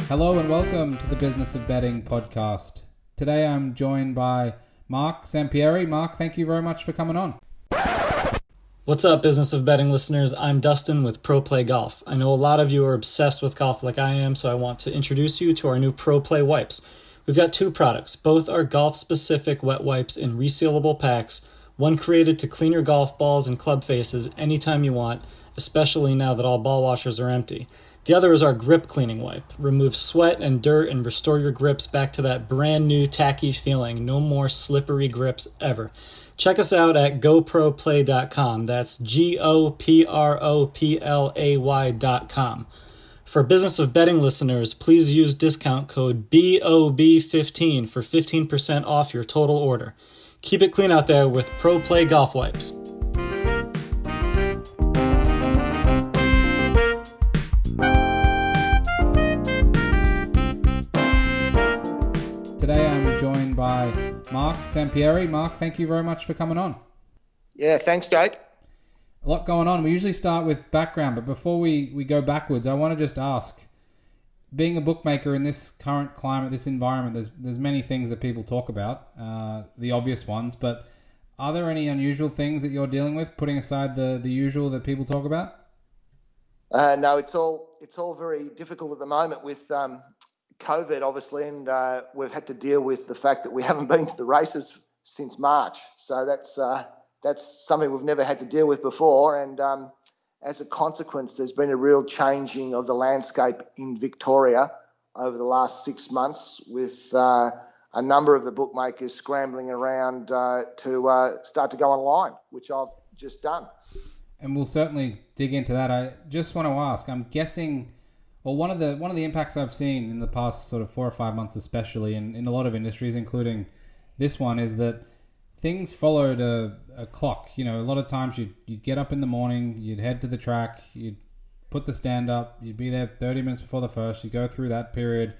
Hello and welcome to the Business of Betting podcast. Today I'm joined by Mark Sampieri. Mark, thank you very much for coming on. What's up, Business of Betting listeners? I'm Dustin with Pro Play Golf. I know a lot of you are obsessed with golf like I am, so I want to introduce you to our new Pro Play wipes. We've got two products. Both are golf-specific wet wipes in resealable packs, one created to clean your golf balls and club faces anytime you want, especially now that all ball washers are empty. The other is our grip cleaning wipe. Remove sweat and dirt and restore your grips back to that brand new tacky feeling. No more slippery grips ever. Check us out at goproplay.com. That's GOPROPLAY.com. For Business of Betting listeners, please use discount code BOB15 for 15% off your total order. Keep it clean out there with Pro Play Golf Wipes. Today I'm joined by Mark Sampieri. Mark, thank you very much for coming on. Yeah, thanks, Jake. A lot going on. We usually start with background, but before we go backwards, I want to just ask, being a bookmaker in this current climate, this environment, there's many things that people talk about, the obvious ones, but are there any unusual things that you're dealing with, putting aside the usual that people talk about? No, it's all very difficult at the moment with COVID, obviously, and we've had to deal with the fact that we haven't been to the races since March. So that's something we've never had to deal with before. And as a consequence, there's been a real changing of the landscape in Victoria over the last 6 months, with a number of the bookmakers scrambling around to start to go online, which I've just done. And we'll certainly dig into that. I just want to ask, I'm guessing, well, one of the impacts I've seen in the past sort of 4 or 5 months, especially in a lot of industries, including this one, is that things followed a clock. You know, a lot of times you'd get up in the morning, you'd head to the track, you'd put the stand up, you'd be there 30 minutes before the first, you go through that period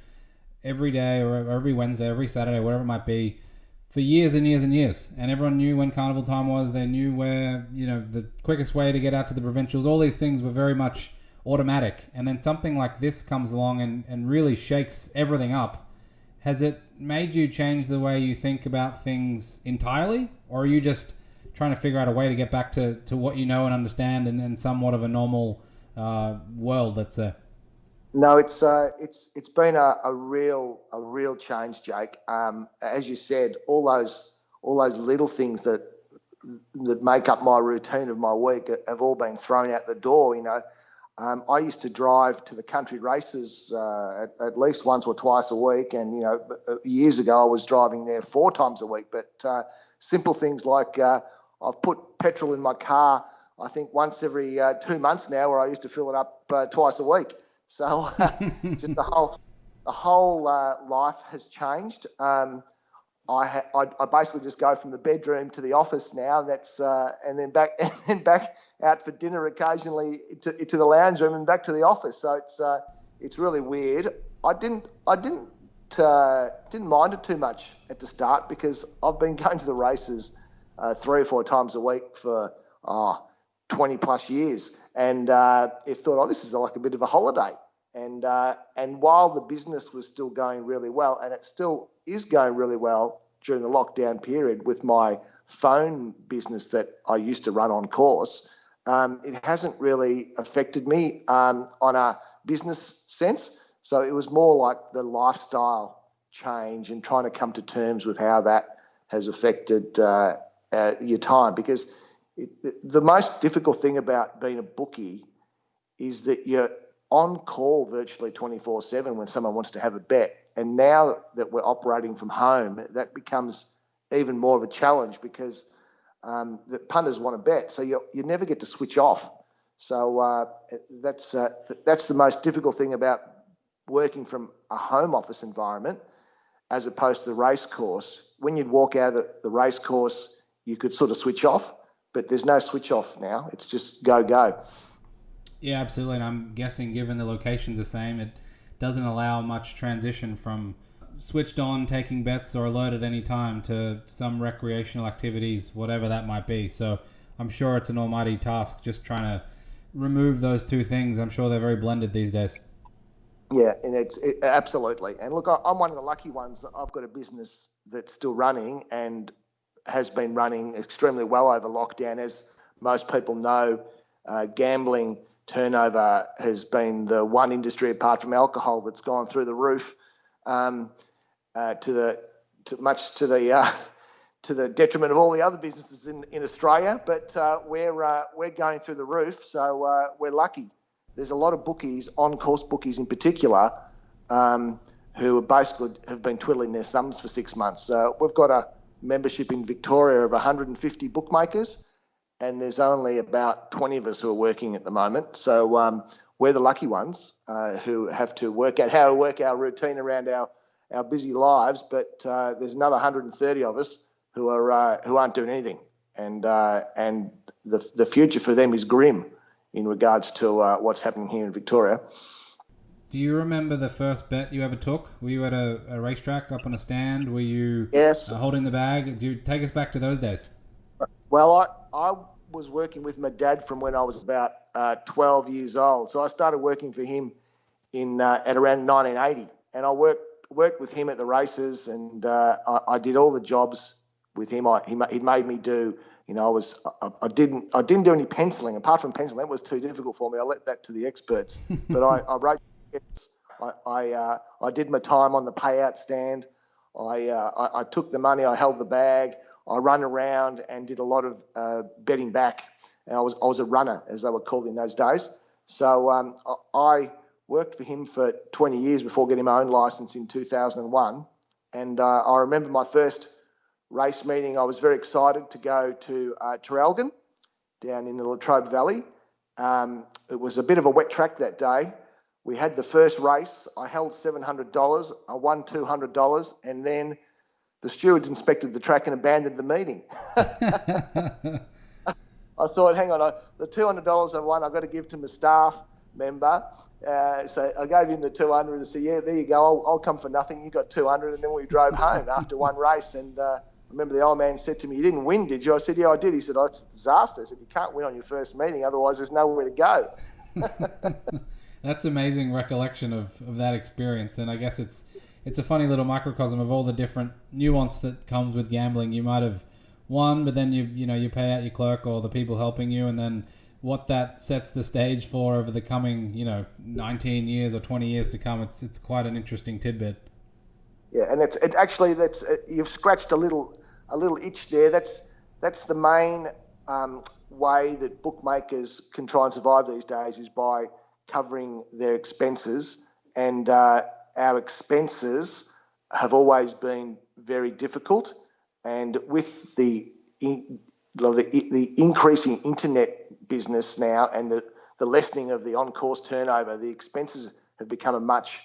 every day or every Wednesday, every Saturday, whatever it might be, for years and years and years. And everyone knew when carnival time was, they knew where, you know, the quickest way to get out to the provincials, all these things were very much automatic. And then something like this comes along and really shakes everything up. Has it made you change the way you think about things entirely? Or are you just trying to figure out a way to get back to what you know and understand and somewhat of a normal world, let's say? No, it's been a real change, Jake. As you said, all those little things that make up my routine of my week have all been thrown out the door. You know, I used to drive to the country races at least once or twice a week, and you know, years ago I was driving there 4 times a week. But simple things like I've put petrol in my car, I think once every 2 months now, where I used to fill it up twice a week. So just the whole life has changed. I basically just go from the bedroom to the office now. And then back out for dinner occasionally to the lounge room and back to the office. So it's really weird. I didn't mind it too much at the start, because I've been going to the races 3 or 4 times a week for 20 plus years, and I've thought, this is like a bit of a holiday. And while the business was still going really well, and it still is going really well during the lockdown period with my phone business that I used to run OnCourse, it hasn't really affected me on a business sense. So it was more like the lifestyle change and trying to come to terms with how that has affected your time. Because the most difficult thing about being a bookie is that you're on call virtually 24/7 when someone wants to have a bet. And now that we're operating from home, that becomes even more of a challenge, because the punters want to bet. So you never get to switch off. So that's the most difficult thing about working from a home office environment as opposed to the race course. When you'd walk out of the race course, you could sort of switch off, but there's no switch off now. It's just go. Yeah, absolutely. And I'm guessing, given the location's the same, it doesn't allow much transition from switched on, taking bets, or alert at any time to some recreational activities, whatever that might be. So I'm sure it's an almighty task just trying to remove those two things. I'm sure they're very blended these days. Yeah, and absolutely. And look, I'm one of the lucky ones. I've got a business that's still running and has been running extremely well over lockdown. As most people know, gambling turnover has been the one industry apart from alcohol that's gone through the roof, to the detriment of all the other businesses in Australia. But we're going through the roof, so we're lucky. There's a lot of bookies, OnCourse bookies in particular, who basically have been twiddling their thumbs for 6 months. We've got a membership in Victoria of 150 bookmakers, and there's only about 20 of us who are working at the moment. So we're the lucky ones who have to work out how to work our routine around our busy lives. But there's another 130 of us who aren't doing anything, and the future for them is grim in regards to what's happening here in Victoria. Do you remember the first bet you ever took? Were you at a racetrack up on a stand? Were you holding the bag? Do you take us back to those days? Well, I was working with my dad from when I was about 12 years old. So I started working for him at around 1980, and I worked with him at the races, and I did all the jobs with him. He made me do. I didn't do any penciling. Apart from penciling, that was too difficult for me. I let that to the experts. But I wrote. I did my time on the payout stand. I took the money. I held the bag. I ran around and did a lot of betting back. And I was a runner, as they were called in those days. So I worked for him for 20 years before getting my own license in 2001. And I remember my first race meeting. I was very excited to go to Traralgon down in the Latrobe Valley. It was a bit of a wet track that day. We had the first race. I held $700. I won $200, and then the stewards inspected the track and abandoned the meeting. I thought, hang on, the $200 I won, I've got to give to my staff member. So I gave him the 200 and said, yeah, there you go. I'll come for nothing. You got 200. And then we drove home after one race. And I remember the old man said to me, you didn't win, did you? I said, yeah, I did. He said, oh, it's a disaster. I said, you can't win on your first meeting. Otherwise, there's nowhere to go. That's amazing recollection of that experience. And I guess it's a funny little microcosm of all the different nuance that comes with gambling. You might have won, but then you pay out your clerk or the people helping you, and then what that sets the stage for over the coming 19 years or 20 years to come. It's quite an interesting tidbit. Yeah, and it's actually you've scratched a little itch there. That's the main way that bookmakers can try and survive these days, is by covering their expenses, and our expenses have always been very difficult. And with the increasing internet business now and the lessening of the OnCourse turnover, the expenses have become a much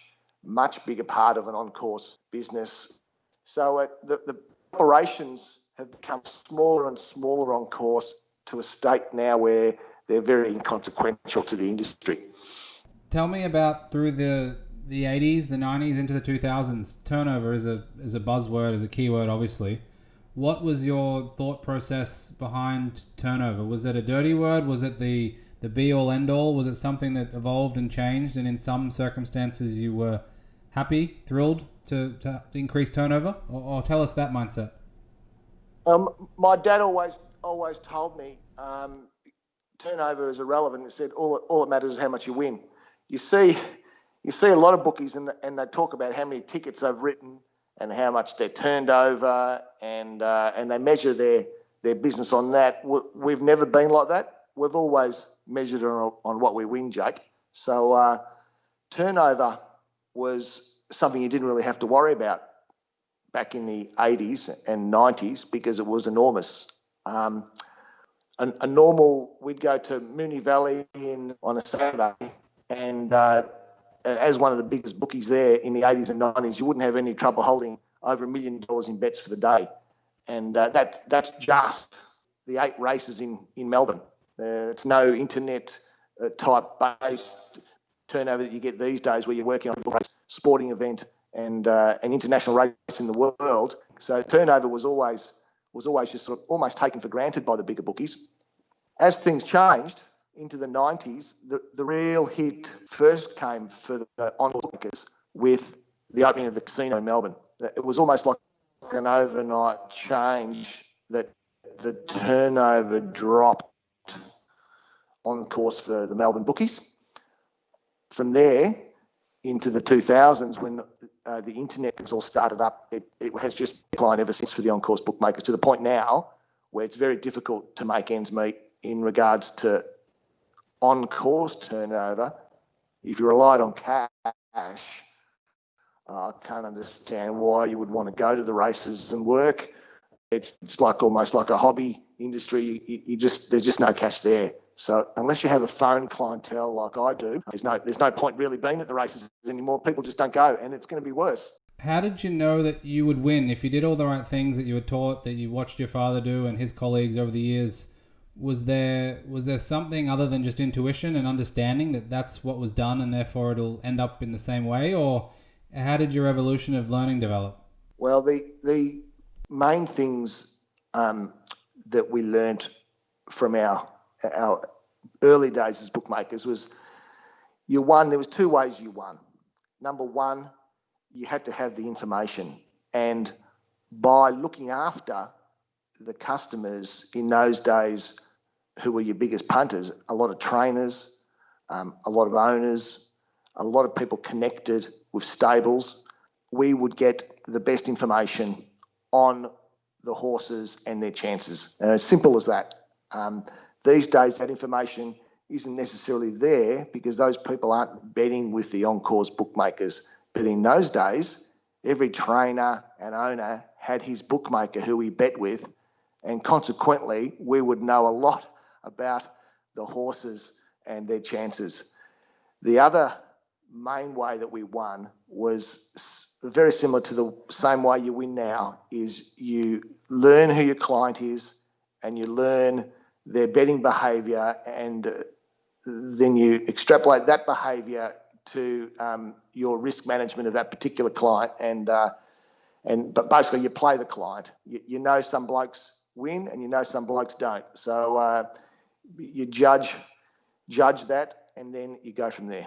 bigger part of an OnCourse business. So the operations have become smaller and smaller on course to a state now where they're very inconsequential to the industry. Tell me about through the 80s, the 90s into the 2000s. Turnover is a buzzword, is a keyword, obviously. What was your thought process behind turnover? Was it a dirty word? Was it the be-all, end-all? Was it something that evolved and changed, and in some circumstances you were happy, thrilled to increase turnover? Or tell us that mindset. My dad always told me turnover is irrelevant. He said all that matters is how much you win. You see a lot of bookies and they talk about how many tickets they've written and how much they're turned over, and they measure their business on that. We've never been like that. We've always measured on what we win, Jake. So turnover was something you didn't really have to worry about back in the 80s and 90s because it was enormous. A normal, we'd go to Moonee Valley on a Saturday, and as one of the biggest bookies there in the 80s and 90s, you wouldn't have any trouble holding over $1 million in bets for the day. And that's just the 8 races in Melbourne. It's no internet type based turnover that you get these days where you're working on a sporting event and an international race in the world. So turnover was always just sort of almost taken for granted by the bigger bookies. As things changed into the 90s, the real hit first came for the bookmakers with the opening of the casino in Melbourne. It was almost like an overnight change that the turnover dropped on course for the Melbourne bookies. From there into the 2000s, when the internet has all started up, it has just declined ever since for the OnCourse bookmakers, to the point now where it's very difficult to make ends meet in regards to on-course turnover. If you relied on cash, I can't understand why you would want to go to the races and work. It's like almost like a hobby industry. There's just no cash there. So unless you have a phone clientele like I do, there's no point really being at the races anymore. People just don't go, and it's going to be worse. How did you know that you would win? If you did all the right things that you were taught, that you watched your father do and his colleagues over the years, was there something other than just intuition and understanding that that's what was done and therefore it'll end up in the same way? Or how did your evolution of learning develop? Well, the main things that we learnt from our early days as bookmakers was you won. There was two ways you won. Number one, you had to have the information, and by looking after the customers in those days who were your biggest punters, a lot of trainers, a lot of owners, a lot of people connected with stables, we would get the best information on the horses and their chances. As simple as that. These days, that information isn't necessarily there because those people aren't betting with the OnCourse bookmakers. But in those days, every trainer and owner had his bookmaker who he bet with, and consequently, we would know a lot about the horses and their chances. The other main way that we won was very similar to the same way you win now, is you learn who your client is and you learn their betting behaviour, and then you extrapolate that behaviour to your risk management of that particular client, but basically you play the client. You know some blokes win and you know some blokes don't, so you judge that and then you go from there.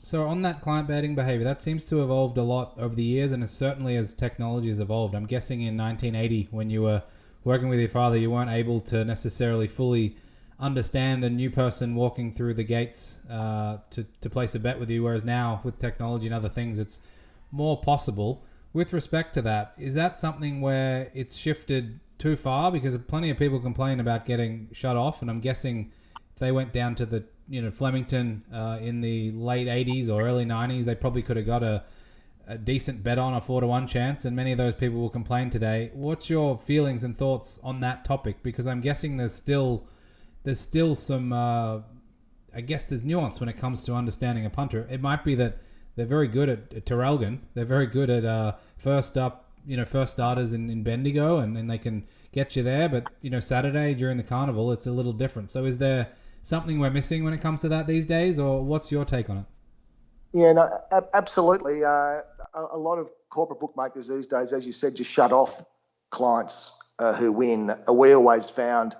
So on that client betting behavior, that seems to have evolved a lot over the years, and certainly as technology has evolved. I'm guessing in 1980, when you were working with your father, you weren't able to necessarily fully understand a new person walking through the gates to place a bet with you, whereas now with technology and other things, it's more possible. With respect to that, is that something where it's shifted too far? Because plenty of people complain about getting shut off, and I'm guessing if they went down to the Flemington in the late 80s or early 90s, they probably could have got a decent bet on a 4-1 chance, and many of those people will complain today. What's your feelings and thoughts on that topic? Because I'm guessing there's still some I guess there's nuance when it comes to understanding a punter. It might be that they're very good at Terrelgan, they're very good at first starters in Bendigo, and they can get you there, but Saturday during the carnival it's a little different. So is there something we're missing when it comes to that these days, or what's your take on it? Yeah, no, absolutely. A lot of corporate bookmakers these days, as you said, just shut off clients who win. We always found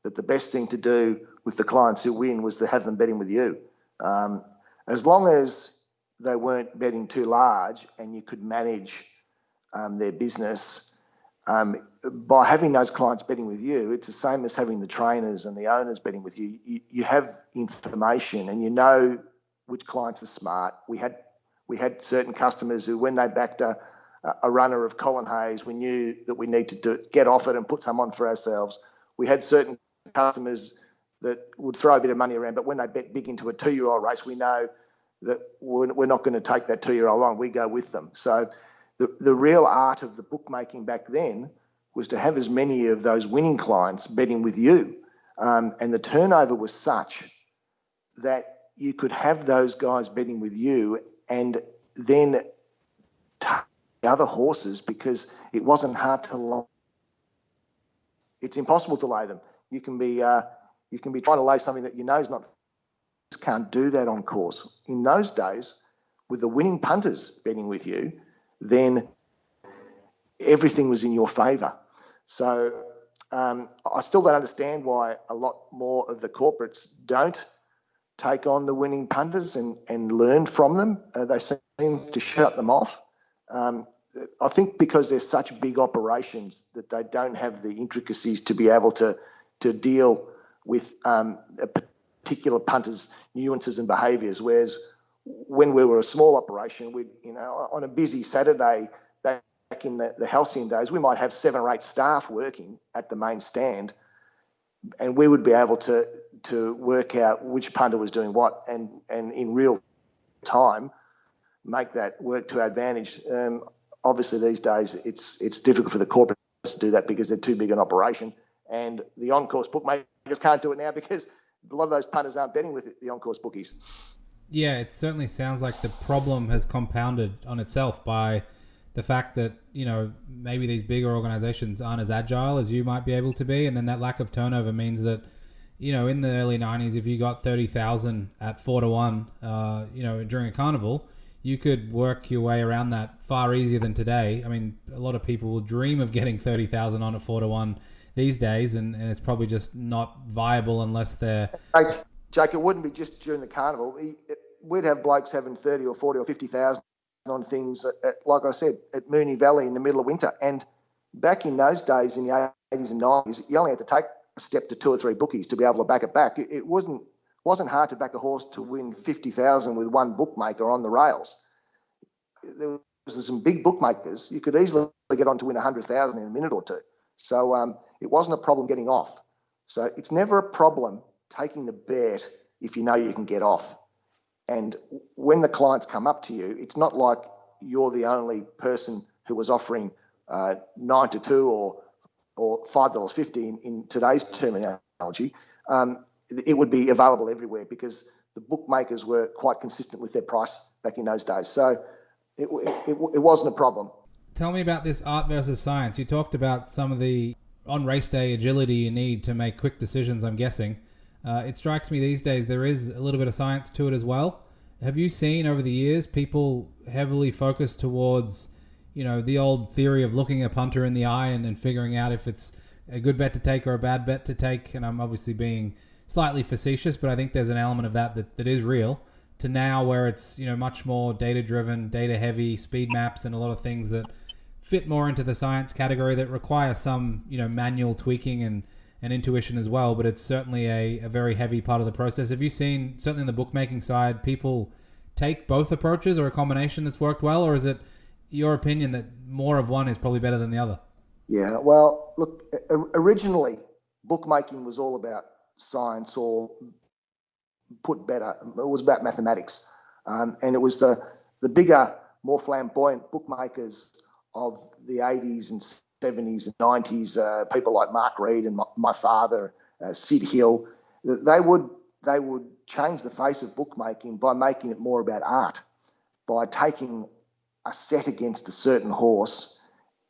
that the best thing to do with the clients who win was to have them betting with you. As long as they weren't betting too large and you could manage their business, by having those clients betting with you, it's the same as having the trainers and the owners betting with you. You have information and you know which clients are smart. We had certain customers who, when they backed a runner of Colin Hayes, we knew that we needed to get off it and put some on for ourselves. We had certain customers that would throw a bit of money around, but when they bet big into a 2-year-old race, we know that we're not going to take that 2-year-old on. We go with them. So the real art of the bookmaking back then was to have as many of those winning clients betting with you. And the turnover was such that you could have those guys betting with you and then take the other horses, because it wasn't hard to lay. It's impossible to lay them. You can be trying to lay something that you know is not. Just can't do that on course. In those days, with the winning punters betting with you, then everything was in your favour. So I still don't understand why a lot more of the corporates don't take on the winning punters and learn from them. They seem to shut them off. I think because they're such big operations that they don't have the intricacies to be able to deal with a particular punter's nuances and behaviours. Whereas when we were a small operation, on a busy Saturday back in the halcyon days, we might have 7 or 8 staff working at the main stand, and we would be able to work out which punter was doing what and in real time make that work to our advantage. Obviously, these days it's difficult for the corporates to do that because they're too big an operation, and the OnCourse bookmakers can't do it now because a lot of those punters aren't betting with the OnCourse bookies. Yeah, it certainly sounds like the problem has compounded on itself by the fact that, maybe these bigger organizations aren't as agile as you might be able to be. And then that lack of turnover means that, in the early 90s, if you got 30,000 at 4-1, during a carnival, you could work your way around that far easier than today. I mean, a lot of people will dream of getting 30,000 on at 4-1 these days, and it's probably just not viable unless they're... Jake, it wouldn't be just during the carnival. We'd have blokes having 30 or 40 or 50,000 on things, like I said, at Moonee Valley in the middle of winter. And back in those days, in the 80s and 90s, you only had to take a step to 2 or 3 bookies to be able to back it back. It wasn't hard to back a horse to win 50,000 with one bookmaker on the rails. There was some big bookmakers. You could easily get on to win 100,000 in a minute or two. So it wasn't a problem getting off. So it's never a problem taking the bet if you know you can get off. And when the clients come up to you, it's not like you're the only person who was offering 9 to 2 or $5.50 in today's terminology. It would be available everywhere because the bookmakers were quite consistent with their price back in those days. So it wasn't a problem. Tell me about this art versus science. You talked about some of the on race day agility you need to make quick decisions, I'm guessing. It strikes me these days there is a little bit of science to it as well. Have you seen over the years people heavily focused towards, the old theory of looking a punter in the eye and figuring out if it's a good bet to take or a bad bet to take? And I'm obviously being slightly facetious, but I think there's an element of that is real, to now where it's, much more data-driven, data-heavy, speed maps, and a lot of things that fit more into the science category that require some, manual tweaking and intuition as well, but it's certainly a very heavy part of the process. Have you seen, certainly on the bookmaking side, people take both approaches or a combination that's worked well, or is it your opinion that more of one is probably better than the other? Yeah, well, look, originally bookmaking was all about science, or put better, it was about mathematics. And it was the bigger, more flamboyant bookmakers of the 80s and 70s and 90s, people like Mark Reed and my father, Sid Hill, they would change the face of bookmaking by making it more about art, by taking a set against a certain horse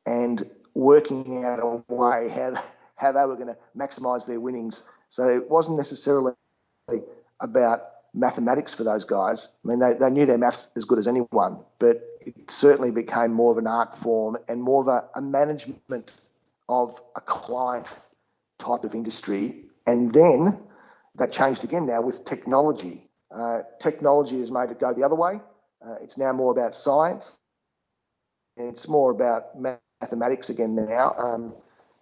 and working out a way how they were going to maximise their winnings. So it wasn't necessarily about mathematics for those guys. I mean, they knew their maths as good as anyone, but it certainly became more of an art form and more of a management of a client type of industry. And then that changed again now with technology. Technology has made it go the other way. It's now more about science. And it's more about mathematics again now.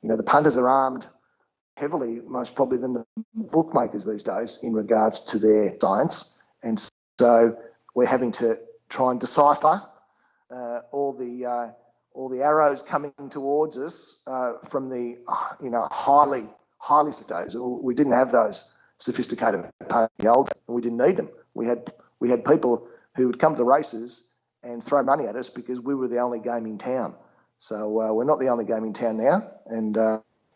The punters are armed heavily, most probably, than the bookmakers these days in regards to their science. And so we're having to try and decipher all the arrows coming towards us from the highly sophisticated. We didn't have those sophisticated old, and we didn't need them. We had people who would come to the races and throw money at us because we were the only game in town. So we're not the only game in town now, and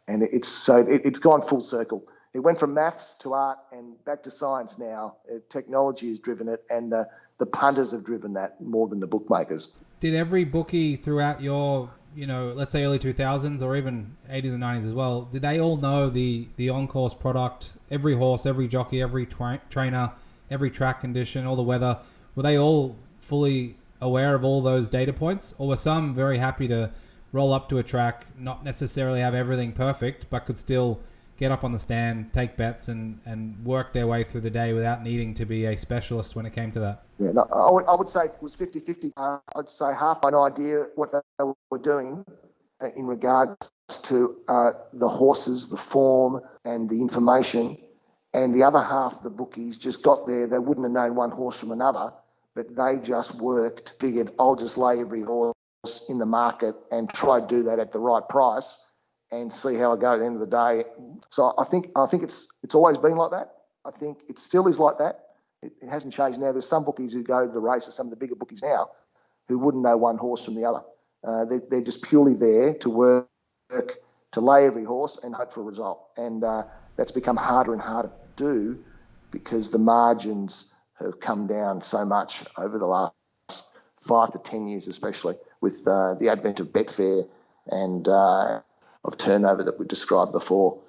it's gone full circle. It went from maths to art and back to science now. Technology has driven it, and the punters have driven that more than the bookmakers. Did every bookie throughout your, let's say early 2000s or even 80s and 90s as well, did they all know the OnCourse product, every horse, every jockey, every trainer, every track condition, all the weather? Were they all fully aware of all those data points, or were some very happy to roll up to a track, not necessarily have everything perfect, but could still get up on the stand, take bets, and work their way through the day without needing to be a specialist when it came to that? Yeah, no, I would say it was 50-50. I'd say half an idea what they were doing in regards to the horses, the form, and the information. And the other half, the bookies, just got there. They wouldn't have known one horse from another, but they just worked, figured, I'll just lay every horse in the market and try to do that at the right price and see how I go at the end of the day. So I think it's always been like that. I think it still is like that. It hasn't changed now. There's some bookies who go to the races, some of the bigger bookies now, who wouldn't know one horse from the other. They're just purely there to work, to lay every horse and hope for a result. And that's become harder and harder to do because the margins have come down so much over the last 5 to 10 years, especially with the advent of Betfair and of turnover that we described before.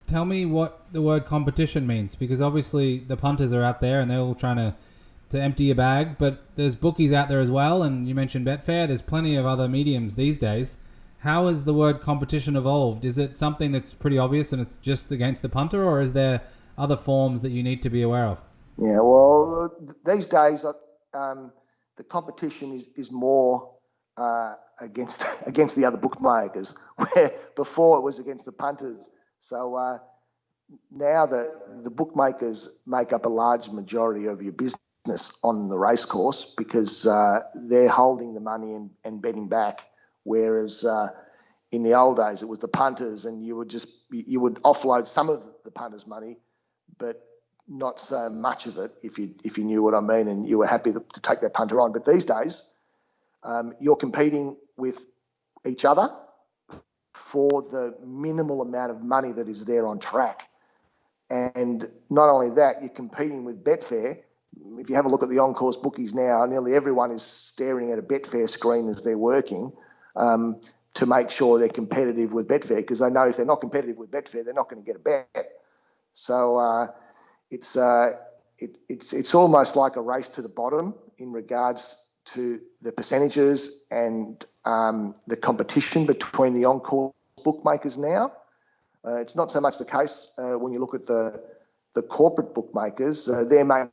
Tell me what the word competition means, because obviously the punters are out there and they're all trying to empty your bag, but there's bookies out there as well, and you mentioned Betfair, there's plenty of other mediums these days. How has the word competition evolved? Is it something that's pretty obvious and it's just against the punter, or is there other forms that you need to be aware of? Yeah, well, these days the competition is more against the other bookmakers, where before it was against the punters. So now the bookmakers make up a large majority of your business on the racecourse because they're holding the money and betting back, whereas in the old days it was the punters, and you would offload some of the punters' money, but not so much of it, if you knew what I mean, and you were happy to take that punter on. But these days, you're competing with each other for the minimal amount of money that is there on track. And not only that, you're competing with Betfair. If you have a look at the OnCourse bookies now, nearly everyone is staring at a Betfair screen as they're working to make sure they're competitive with Betfair, because they know if they're not competitive with Betfair, they're not going to get a bet. So it's almost like a race to the bottom in regards to the percentages and the competition between the OnCourse bookmakers now. It's not so much the case when you look at the corporate bookmakers. Their main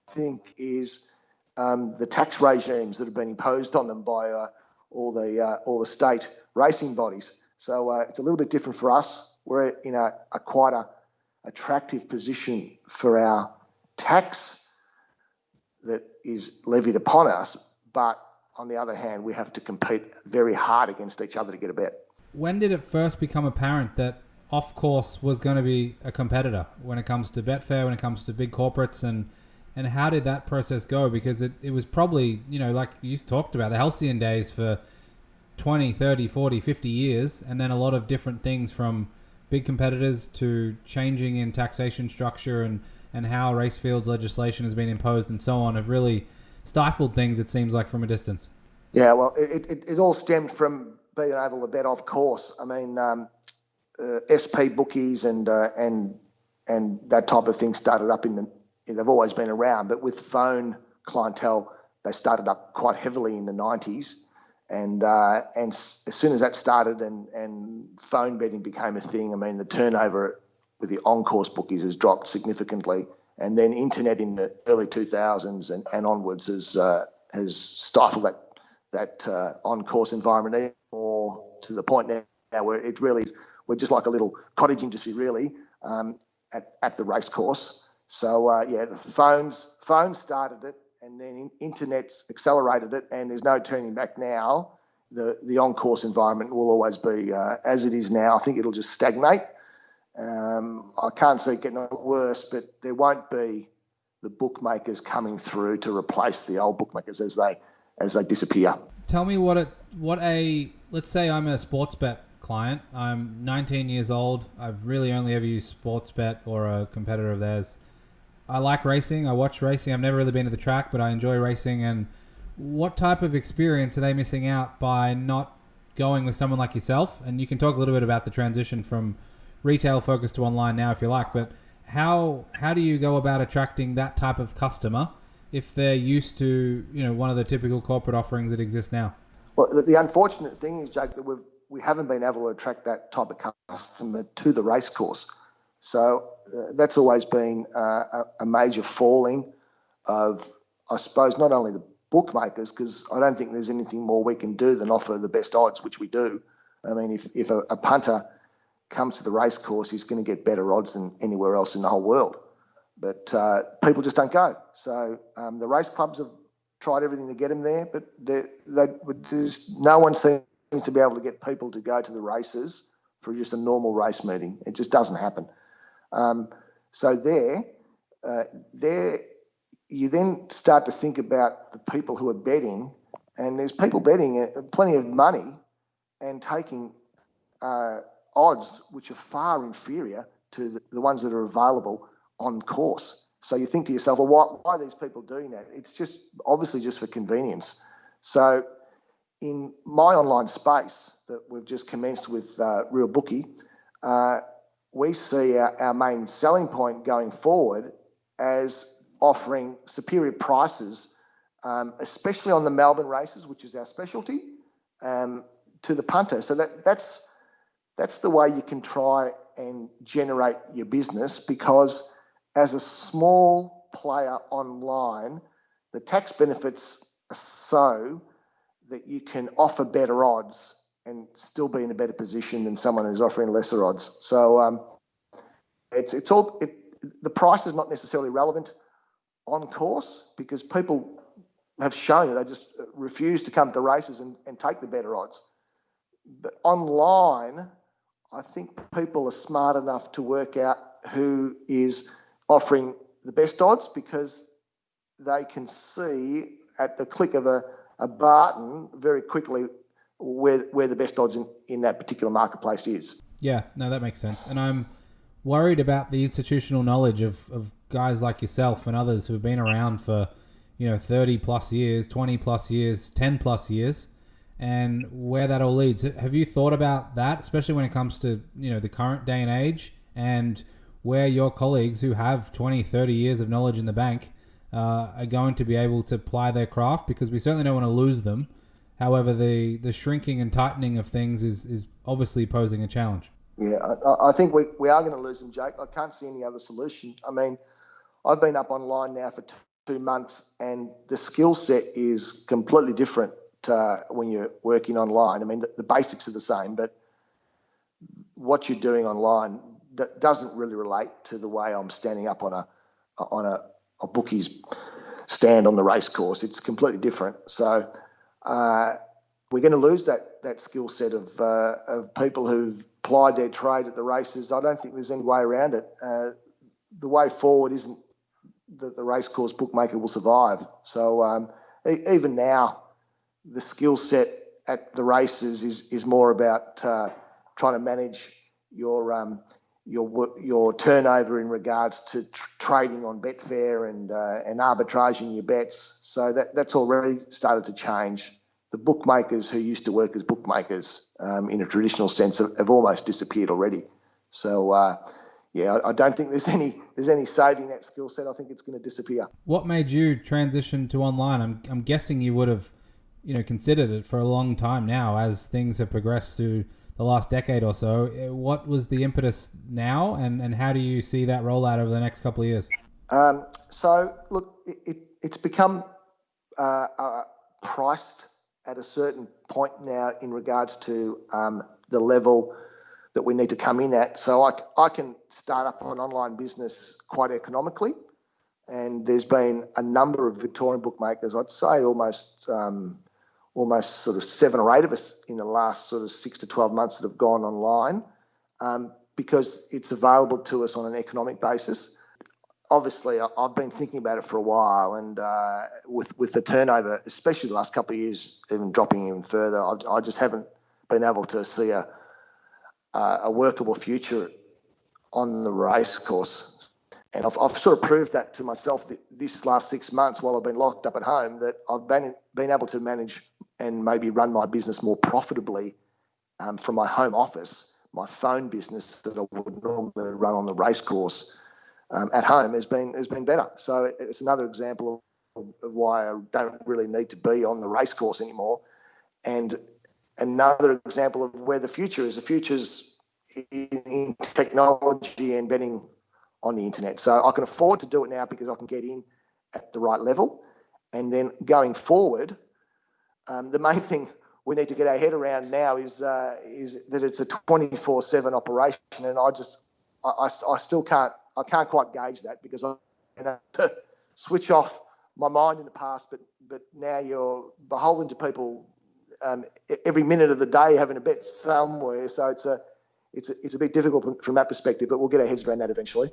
thing is the tax regimes that have been imposed on them by all the state racing bodies. So it's a little bit different for us. We're in a quite attractive position for our tax that is levied upon us, but on the other hand, we have to compete very hard against each other to get a bet. When did it first become apparent that OnCourse was going to be a competitor when it comes to Betfair, when it comes to big corporates, and how did that process go? Because it was probably, like you talked about, the halcyon days for 20, 30, 40, 50 years, and then a lot of different things from big competitors to changing in taxation structure and how Racefields legislation has been imposed and so on have really stifled things, it seems like, from a distance. Yeah, well, it all stemmed from being able to bet off course. I mean, SP bookies and that type of thing started up they've always been around, but with phone clientele, they started up quite heavily in the 90s. And as soon as that started and phone betting became a thing, I mean, the turnover with the OnCourse bookies has dropped significantly. And then internet in the early 2000s and onwards has stifled that OnCourse environment even more, to the point now where it really is, we're just like a little cottage industry, really, at the racecourse. So, the phones started it, and then internet's accelerated it, and there's no turning back now. The OnCourse environment will always be as it is now. I think it'll just stagnate. I can't see it getting a lot worse, but there won't be the bookmakers coming through to replace the old bookmakers as they disappear. Tell me let's say I'm a sports bet client. I'm 19 years old. I've really only ever used sports bet or a competitor of theirs. I like racing. I watch racing. I've never really been to the track, but I enjoy racing. And what type of experience are they missing out by not going with someone like yourself? And you can talk a little bit about the transition from retail focus to online now if you like, but how do you go about attracting that type of customer if they're used to, one of the typical corporate offerings that exist now? Well, the unfortunate thing is, Jake, that we haven't been able to attract that type of customer to the racecourse. So that's always been a major falling of, I suppose, not only the bookmakers, because I don't think there's anything more we can do than offer the best odds, which we do. I mean, if a punter comes to the racecourse, he's going to get better odds than anywhere else in the whole world. But people just don't go. So the race clubs have tried everything to get them there, but no one seems to be able to get people to go to the races for just a normal race meeting. It just doesn't happen. So there you then start to think about the people who are betting, and there's people betting plenty of money and taking odds which are far inferior to the ones that are available on course. So you think to yourself, well, why are these people doing that? It's just obviously just for convenience. So in my online space that we've just commenced with Real Bookie, we see our main selling point going forward as offering superior prices, especially on the Melbourne races, which is our specialty, to the punter. So that's the way you can try and generate your business, because as a small player online, the tax benefits are so that you can offer better odds and still be in a better position than someone who's offering lesser odds. So the price is not necessarily relevant on course, because people have shown that they just refuse to come to races and take the better odds. But online, I think people are smart enough to work out who is offering the best odds, because they can see at the click of a button very quickly where the best odds in that particular marketplace is. Yeah, no, that makes sense. And I'm worried about the institutional knowledge of guys like yourself and others who've been around for 30 plus years, 20 plus years, 10 plus years, and where that all leads. Have you thought about that, especially when it comes to the current day and age, and where your colleagues who have 20, 30 years of knowledge in the bank are going to be able to ply their craft? Because we certainly don't want to lose them. However, the shrinking and tightening of things is obviously posing a challenge. Yeah, I think we are going to lose them, Jake. I can't see any other solution. I mean, I've been up online now for 2 months, and the skill set is completely different when you're working online. I mean, the basics are the same, but what you're doing online that doesn't really relate to the way I'm standing up on a bookie's stand on the race course. It's completely different. So we're going to lose that skill set of people who've plied their trade at the races. I don't think there's any way around it. The way forward isn't that the race course bookmaker will survive. So even now, the skill set at the races is more about trying to manage your turnover in regards to trading on Betfair and arbitraging your bets. So that's already started to change. The bookmakers who used to work as bookmakers in a traditional sense have almost disappeared already. So I don't think there's any saving that skill set. I think it's going to disappear. What made you transition to online? I'm guessing you would have considered it for a long time now as things have progressed through the last decade or so. What was the impetus now, and how do you see that rollout over the next couple of years? So look, it's become priced at a certain point now in regards to the level that we need to come in at. So I can start up an online business quite economically, and there's been a number of Victorian bookmakers, I'd say almost sort of 7 or 8 of us in the last sort of 6 to 12 months that have gone online because it's available to us on an economic basis. Obviously, I've been thinking about it for a while, and with the turnover, especially the last couple of years, even dropping even further, I just haven't been able to see a workable future on the race course. And I've sort of proved that to myself this last 6 months while I've been locked up at home, that I've been able to manage and maybe run my business more profitably from my home office. My phone business that I would normally run on the race course at home has been better. So it's another example of why I don't really need to be on the race course anymore. And another example of where the future is. The future's in technology and betting on the internet. So I can afford to do it now because I can get in at the right level. And then going forward, the main thing we need to get our head around now is that it's a 24/7 operation, and I still can't quite gauge that because I have to switch off my mind in the past, but now you're beholden to people every minute of the day having a bet somewhere. So it's a bit difficult from that perspective, but we'll get our heads around that eventually.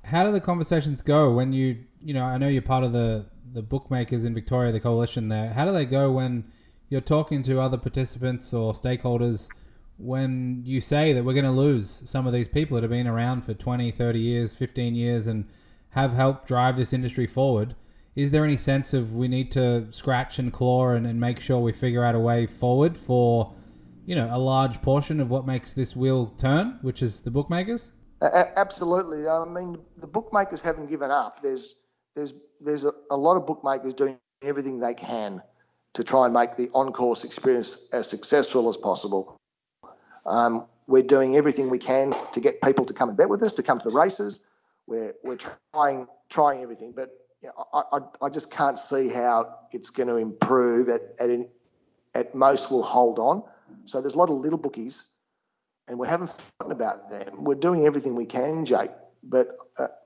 How do the conversations go when I know you're part of the bookmakers in Victoria, the coalition there. How do they go when you're talking to other participants or stakeholders when you say that we're going to lose some of these people that have been around for 20, 30 years, 15 years and have helped drive this industry forward? Is there any sense of we need to scratch and claw and make sure we figure out a way forward for, a large portion of what makes this wheel turn, which is the bookmakers? Absolutely. I mean, the bookmakers haven't given up. There's a lot of bookmakers doing everything they can to try and make the OnCourse experience as successful as possible. We're doing everything we can to get people to come and bet with us, to come to the races. We're trying everything, but I just can't see how it's going to improve. At most, we'll hold on. So there's a lot of little bookies, and we haven't forgotten about them. We're doing everything we can, Jake, but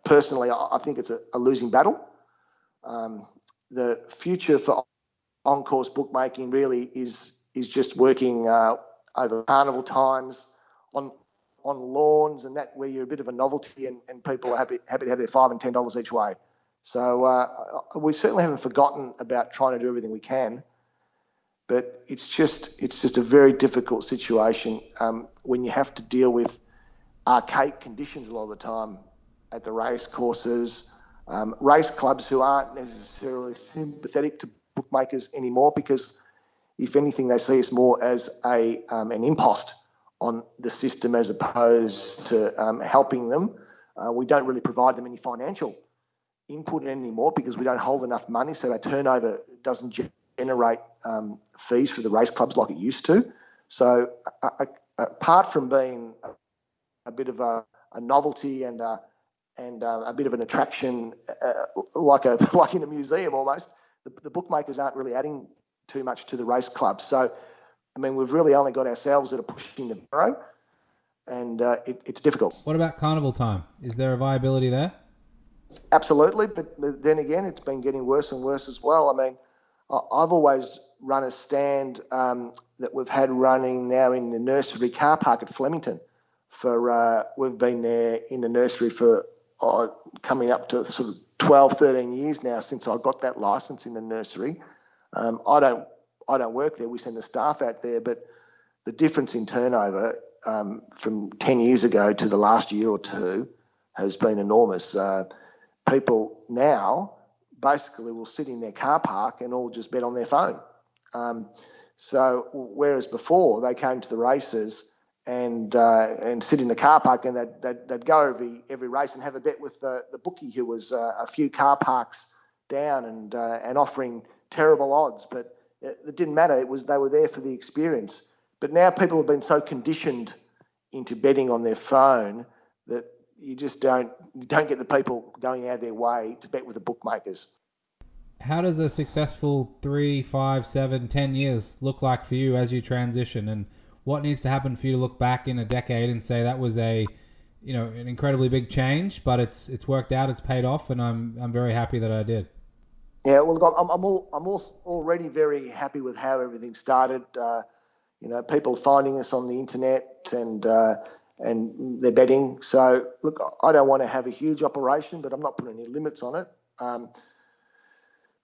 personally, I think it's a losing battle. The future for OnCourse bookmaking really is just working over carnival times on lawns and that, where you're a bit of a novelty and people are happy to have their $5 and $10 each way. So we certainly haven't forgotten about trying to do everything we can, but it's just a very difficult situation when you have to deal with archaic conditions a lot of the time at the race courses, race clubs who aren't necessarily sympathetic to bookmakers anymore, because if anything, they see us more as an impost on the system as opposed to helping them. We don't really provide them any financial input anymore because we don't hold enough money, so our turnover doesn't generate fees for the race clubs like it used to. So apart from being a bit of a novelty and a bit of an attraction, like in a museum almost, the bookmakers aren't really adding too much to the race club. So, I mean, we've really only got ourselves that are pushing the barrow, and it's difficult. What about carnival time? Is there a viability there? Absolutely, but then again, it's been getting worse and worse as well. I mean, I've always run a stand that we've had running now in the nursery car park at Flemington. We've been there in the nursery for coming up to sort of 12, 13 years now since I got that license in the nursery. I don't work there. We send the staff out there, but the difference in turnover from 10 years ago to the last year or two has been enormous. People now basically will sit in their car park and all just bet on their phone. So whereas before they came to the races and sit in the car park and they'd go every race and have a bet with the bookie who was a few car parks down and offering terrible odds, but it didn't matter. They were there for the experience. But now people have been so conditioned into betting on their phone that you just don't get the people going out of their way to bet with the bookmakers. How does a successful 3, 5, 7, 10 years look like for you as you transition, and what needs to happen for you to look back in a decade and say that was an incredibly big change, but it's worked out, it's paid off, and I'm very happy that I did. Yeah, well, look, I'm already very happy with how everything started. People finding us on the internet and they're betting. So, look, I don't want to have a huge operation, but I'm not putting any limits on it.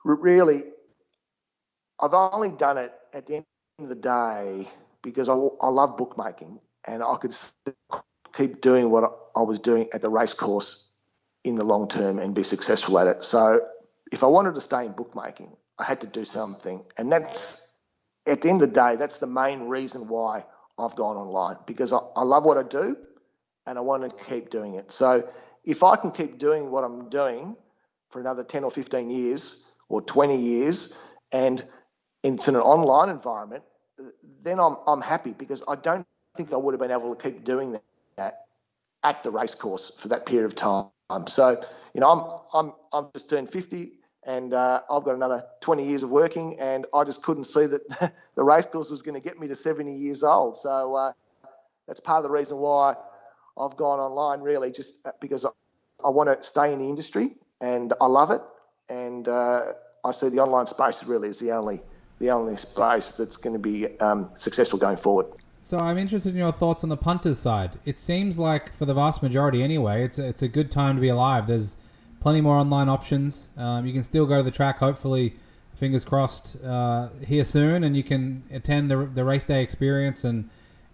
Really, I've only done it at the end of the day because I love bookmaking, and I could keep doing what I was doing at the race course in the long term and be successful at it. So if I wanted to stay in bookmaking, I had to do something. And that's, at the end of the day, that's the main reason why I've gone online, because I love what I do and I want to keep doing it. So if I can keep doing what I'm doing for another 10 or 15 years or 20 years, and it's in an online environment, then I'm happy, because I don't think I would have been able to keep doing that at the racecourse for that period of time. So, I'm just turned 50, and I've got another 20 years of working, and I just couldn't see that the racecourse was going to get me to 70 years old. So that's part of the reason why I've gone online, really, just because I want to stay in the industry, and I love it, and I see the online space really is the only space that's going to be successful going forward. So I'm interested in your thoughts on the punters side. It seems like, for the vast majority anyway, it's a good time to be alive. There's plenty more online options. You can still go to the track, hopefully, fingers crossed, here soon, and you can attend the race day experience. And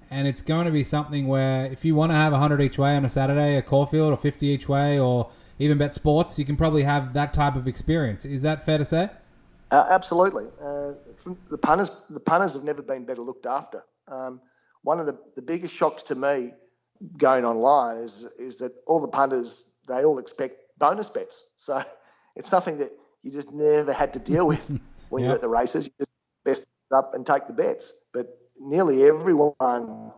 it's going to be something where, if you want to have 100 each way on a Saturday at Caulfield, or 50 each way, or even bet sports, you can probably have that type of experience. Is that fair to say? Absolutely. The punters have never been better looked after. One of the biggest shocks to me going online is that all the punters, they all expect bonus bets. So it's something that you just never had to deal with when you're at the races. You just best up and take the bets. But nearly everyone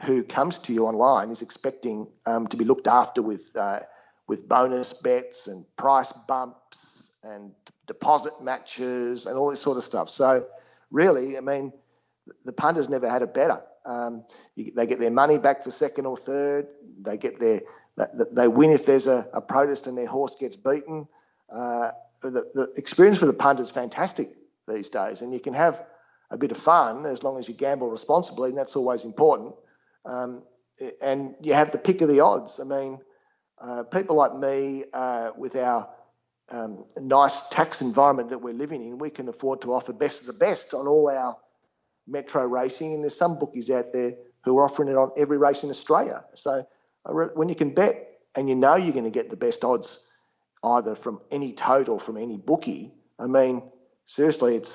who comes to you online is expecting to be looked after with bonus bets and price bumps and deposit matches and all this sort of stuff. So really, I mean, the punters never had it better. They get their money back for second or third. They win if there's a protest and their horse gets beaten. The experience for the punter is fantastic these days, and you can have a bit of fun as long as you gamble responsibly, and that's always important. And you have the pick of the odds. I mean, people like me, with our nice tax environment that we're living in, we can afford to offer best of the best on all our metro racing, and there's some bookies out there who are offering it on every race in Australia. So when you can bet and you know you're going to get the best odds either from any tote or from any bookie, I mean, seriously, it's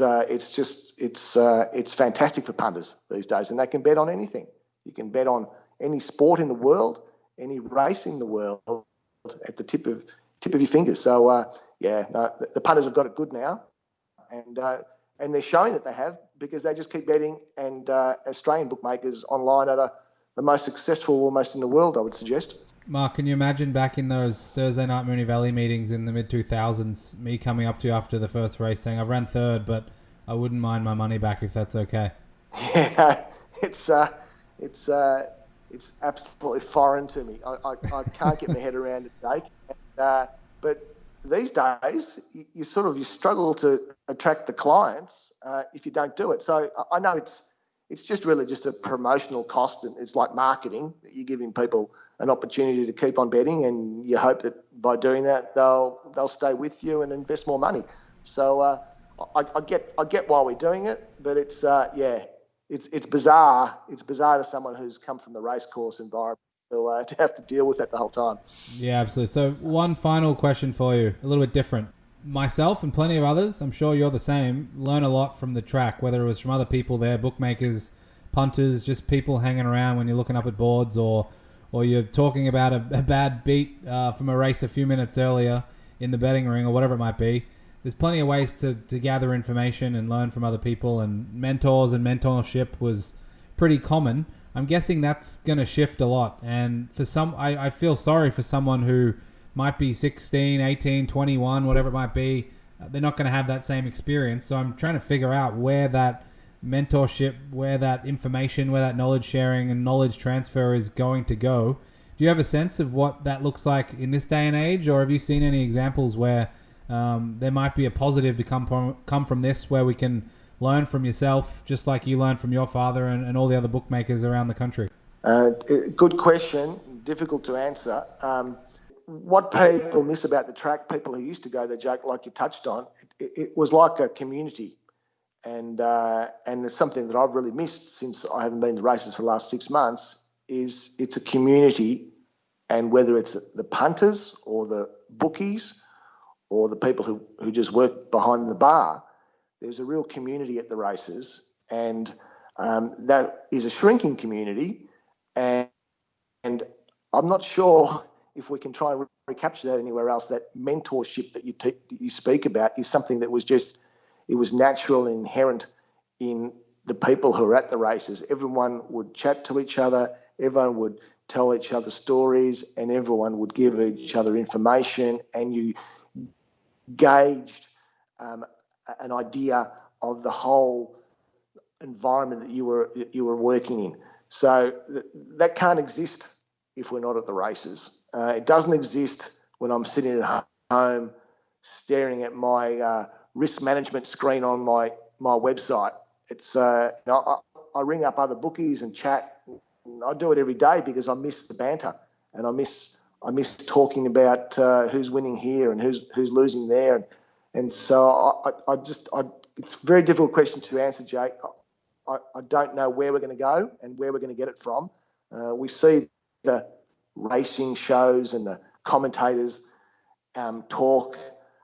fantastic for punters these days, and they can bet on anything. You can bet on any sport in the world, any race in the world, at the tip of your fingers. So the punters have got it good now, and they're showing that they have, because they just keep betting, and Australian bookmakers online are the most successful almost in the world, I would suggest. Mark, can you imagine back in those Thursday night Moonee Valley meetings in the mid-2000s, me coming up to you after the first race saying, I've ran third, but I wouldn't mind my money back if that's okay? Yeah, it's absolutely foreign to me. I can't get my head around it, Jake. But these days, you struggle to attract the clients if you don't do it. So I know it's just really just a promotional cost, and it's like marketing. You're giving people an opportunity to keep on betting, and you hope that by doing that they'll stay with you and invest more money. So I get why we're doing it, but it's bizarre. It's bizarre to someone who's come from the racecourse environment to have to deal with that the whole time. Yeah, absolutely. So one final question for you, a little bit different. Myself and plenty of others, I'm sure you're the same, learn a lot from the track, whether it was from other people there, bookmakers, punters, just people hanging around when you're looking up at boards, or you're talking about a bad beat from a race a few minutes earlier in the betting ring, or whatever it might be. There's plenty of ways to gather information and learn from other people, and mentors and mentorship was pretty common. I'm guessing that's going to shift a lot. And for some, I feel sorry for someone who might be 16, 18, 21, whatever it might be. They're not going to have that same experience. So I'm trying to figure out where that mentorship, where that information, where that knowledge sharing and knowledge transfer is going to go. Do you have a sense of what that looks like in this day and age? Or have you seen any examples where there might be a positive to come from this, where we can learn from yourself, just like you learned from your father and all the other bookmakers around the country? Good question. Difficult to answer. What people miss about the track, people who used to go there, Jake, like you touched on, it was like a community. And it's something that I've really missed since I haven't been to races for the last 6 months, is it's a community. And whether it's the punters or the bookies or the people who just work behind the bar, there's a real community at the races, and that is a shrinking community. And I'm not sure if we can try and recapture that anywhere else, that mentorship that you speak about is something that was it was natural and inherent in the people who are at the races. Everyone would chat to each other, everyone would tell each other stories, and everyone would give each other information, and you gauged an idea of the whole environment that you were working in. So that can't exist if we're not at the races. It doesn't exist when I'm sitting at home staring at my risk management screen on my website. It's I ring up other bookies and chat. I do it every day because I miss the banter, and I miss talking about who's winning here and who's losing there, and so it's a very difficult question to answer, Jake. I don't know where we're going to go and where we're going to get it from. We see the racing shows and the commentators talk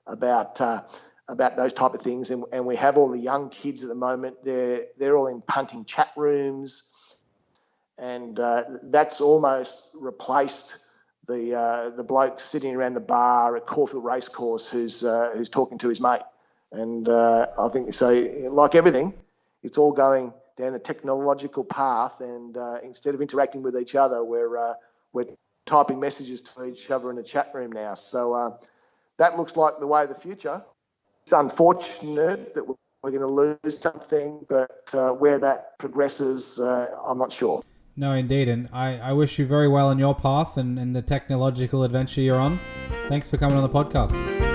about those type of things, and we have all the young kids at the moment. They're all in punting chat rooms, and that's almost replaced the bloke sitting around the bar at Caulfield Racecourse who's talking to his mate. And I think so. Like everything, it's all going down a technological path, and instead of interacting with each other, we're typing messages to each other in a chat room now. So that looks like the way of the future. It's unfortunate that we're going to lose something, but where that progresses, I'm not sure. No, indeed, and I wish you very well on your path and the technological adventure you're on. Thanks for coming on the podcast.